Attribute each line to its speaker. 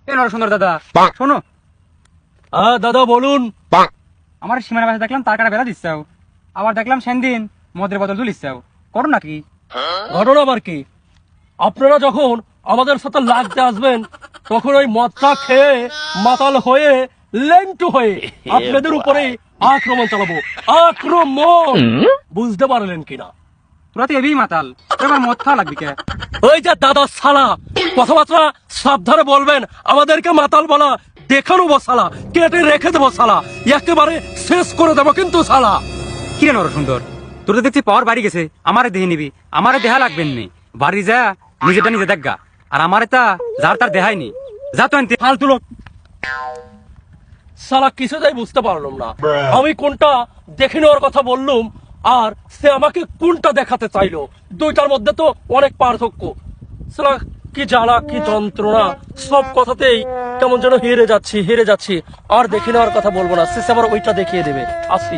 Speaker 1: এ নরসুন্দর দাদা শোনো,
Speaker 2: দাদা বলুন।
Speaker 1: আমার সীমানা পাশে দেখলাম তার কাটা বেলা দিচ্ছাও, আবার দেখলাম সেদিন মদের বোতল তুলিচ্ছাও, করো নাকি?
Speaker 2: ঘটনা আবার কি? আপনারা যখন আমাদের সাথে লাগতে আসবেন তখন ওই মদটা খেয়ে মাতাল হয়ে লেন্টু হয়ে আপনাদের উপরে আক্রমণ চালাবো। আক্রমণ বুঝতে পারলেন কিনা?
Speaker 1: তোরা তো এবি মাতাল, তোর আমার মদ খাওয়া লাগবে কে?
Speaker 2: ওই যে দাদা সালা, কথাবার্তা সাবধানে বলবেন। আমাদেরকে মাতাল বলা দেখে নেবো সালা, কেটে রেখে দেবো সালা, একেবারে শেষ করে দেবো কিন্তু সালা।
Speaker 1: কি রে নরসুন্দর, তোর তো দেখছি পাওয়ার বাড়ি গেছে, আমারে দেহে নিবি, আমারে দেহা লাগবেন নি, বাড়ি যা নিজেটা নিজে দেখগা, আর আমারে তা যার তার দেহাই নি, যা তো আনতে।
Speaker 2: ফালতু লোক সালা, কিছুটাই বুঝতে পারলাম না আমি কোনটা দেখে নেওয়ার কথা বললুম আর সে আমাকে কোনটা দেখাতে চাইলো। দুইটার মধ্যে তো অনেক পার্থক্য। সালা কি জ্বালা, কি যন্ত্রণা, সব কথাতেই কেমন যেন হেরে যাচ্ছি। আর দেখে নেওয়ার কথা বলবো না, শেষে আবার ওইটা দেখিয়ে দেবে। আসি।